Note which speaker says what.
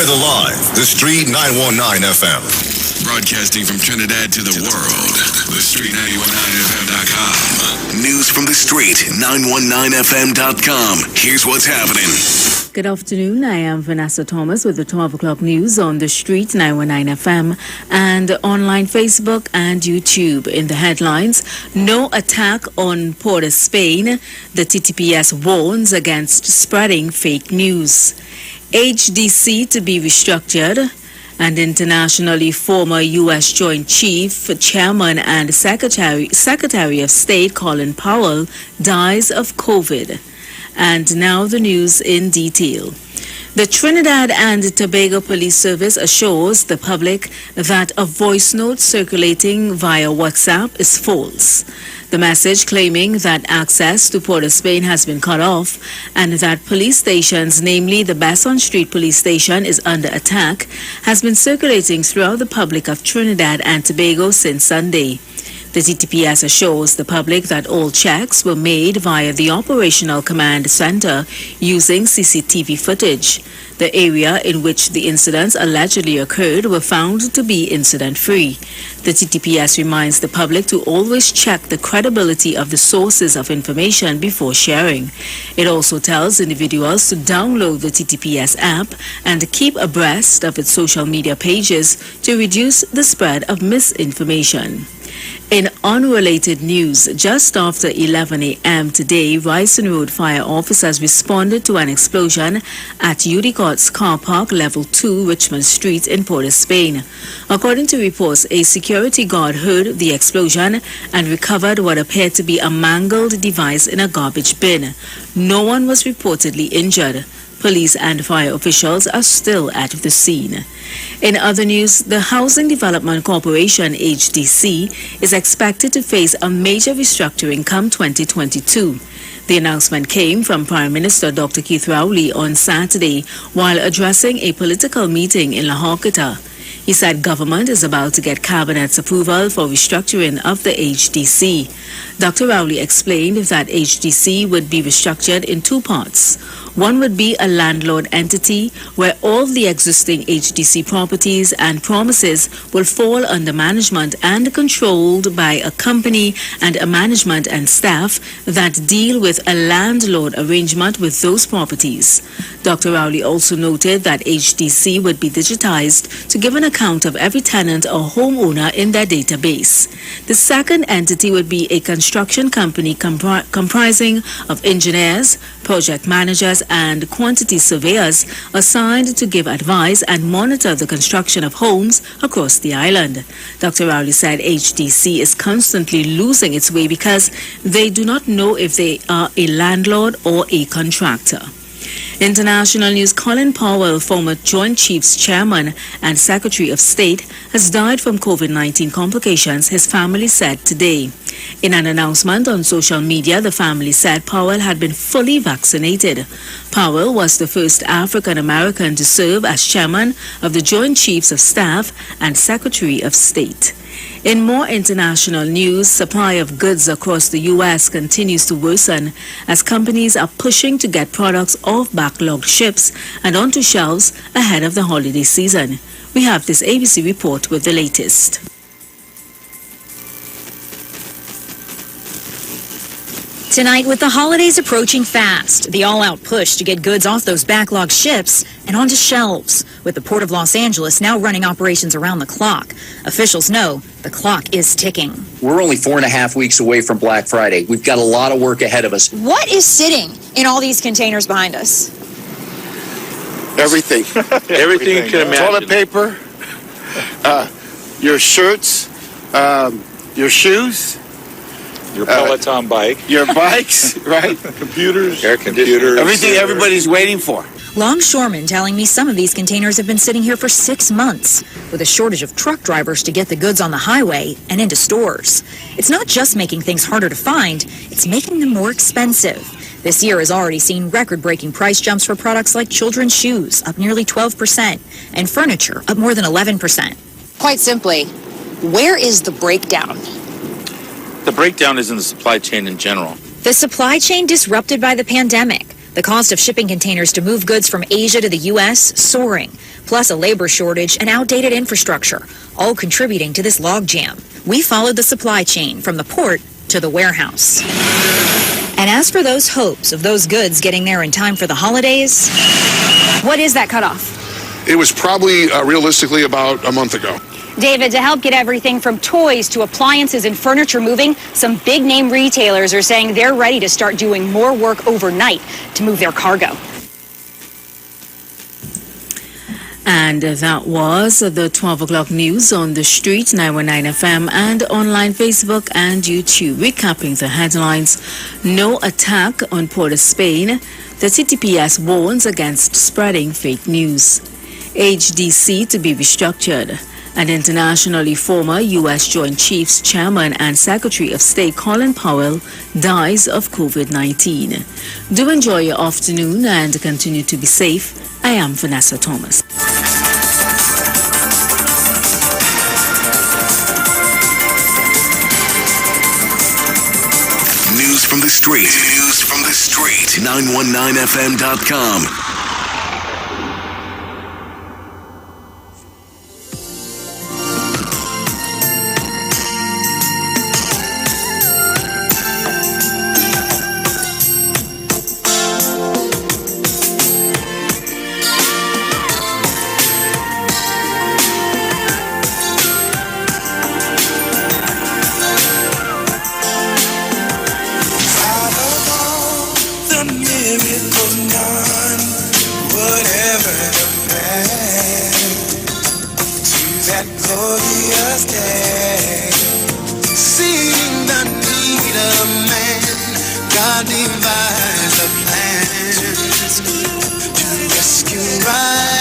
Speaker 1: The Live, The Street 919 FM.
Speaker 2: Broadcasting from Trinidad to the world. The Street 919FM.com. News from the Street 919FM.com. Here's what's happening.
Speaker 3: Good afternoon. I am Vanessa Thomas with the 12 o'clock news on the Street 919 FM and online Facebook and YouTube. In the headlines, no attack on Port of Spain. The TTPS warns against spreading fake news. HDC to be restructured, and internationally former U.S. Joint Chief, Chairman and Secretary of State Colin Powell dies of COVID. And now the news in detail. The Trinidad and Tobago Police Service assures the public that a voice note circulating via WhatsApp is false. The message claiming that access to Port of Spain has been cut off and that police stations, namely the Besson Street Police Station, is under attack, has been circulating throughout the public of Trinidad and Tobago since Sunday. The TTPS assures the public that all checks were made via the Operational Command Center using CCTV footage. The area in which the incidents allegedly occurred were found to be incident-free. The TTPS reminds the public to always check the credibility of the sources of information before sharing. It also tells individuals to download the TTPS app and keep abreast of its social media pages to reduce the spread of misinformation. In unrelated news, just after 11 a.m. today, Ryson Road fire officers responded to an explosion at Udicott's car park, level 2, Richmond Street in Port of Spain. According to reports, a security guard heard the explosion and recovered what appeared to be a mangled device in a garbage bin. No one was reportedly injured. Police and fire officials are still at the scene. In other news, the Housing Development Corporation, HDC, is expected to face a major restructuring come 2022. The announcement came from Prime Minister Dr. Keith Rowley on Saturday while addressing a political meeting in La Horquetta. He said government is about to get Cabinet's approval for restructuring of the HDC. Dr. Rowley explained that HDC would be restructured in two parts. One would be a landlord entity where all the existing HDC properties and premises will fall under management and controlled by a company and a management and staff that deal with a landlord arrangement with those properties. Dr. Rowley also noted that HDC would be digitized to give an account of every tenant or homeowner in their database. The second entity would be a construction company comprising of engineers, project managers, and quantity surveyors assigned to give advice and monitor the construction of homes across the island. Dr. Rowley said HDC is constantly losing its way because they do not know if they are a landlord or a contractor. International news, Colin Powell, former Joint Chiefs Chairman and Secretary of State, has died from COVID-19 complications, his family said today. In an announcement on social media, the family said Powell had been fully vaccinated. Powell was the first African American to serve as chairman of the Joint Chiefs of Staff and Secretary of State. In more international news, supply of goods across the U.S. continues to worsen as companies are pushing to get products off backlogged ships and onto shelves ahead of the holiday season. We have this ABC report with the latest.
Speaker 4: Tonight, with the holidays approaching fast, the all-out push to get goods off those backlogged ships and onto shelves, with the Port of Los Angeles now running operations around the clock. Officials know the clock is ticking.
Speaker 5: We're only 4.5 weeks away from Black Friday. We've got a lot of work ahead of us.
Speaker 4: What is sitting in all these containers behind us?
Speaker 6: Everything.
Speaker 7: Everything you can imagine.
Speaker 6: Toilet paper, your shirts, your shoes,
Speaker 7: Your Peloton bike.
Speaker 6: your bikes, right?
Speaker 7: Computers.
Speaker 6: Air
Speaker 7: computers.
Speaker 6: Everything everybody's waiting for.
Speaker 4: Longshoremen telling me some of these containers have been sitting here for 6 months, with a shortage of truck drivers to get the goods on the highway and into stores. It's not just making things harder to find, it's making them more expensive. This year has already seen record-breaking price jumps for products like children's shoes, up nearly 12%, and furniture, up more than 11%.
Speaker 8: Quite simply, where is the breakdown?
Speaker 7: The breakdown is in the supply chain in general.
Speaker 4: The supply chain disrupted by the pandemic, The cost of shipping containers to move goods from Asia to the U.S. soaring, plus a labor shortage and outdated infrastructure, all contributing to this logjam. We followed the supply chain from the port to the warehouse. And as for those hopes of those goods getting there in time for the holidays,
Speaker 9: what is that cutoff?
Speaker 10: It was probably realistically about a month ago.
Speaker 9: David, to help get everything from toys to appliances and furniture moving, some big-name retailers are saying they're ready to start doing more work overnight to move their cargo.
Speaker 3: And that was the 12 o'clock news on the street, 919 FM, and online Facebook and YouTube. Recapping the headlines: no attack on Port of Spain. The TTPS warns against spreading fake news. HDC to be restructured. And internationally, former U.S. Joint Chiefs Chairman and Secretary of State Colin Powell dies of COVID-19. Do enjoy your afternoon and continue to be safe. I am Vanessa Thomas.
Speaker 2: News from the street. News from the street. 919fm.com.
Speaker 11: God devised a plan to rescue right.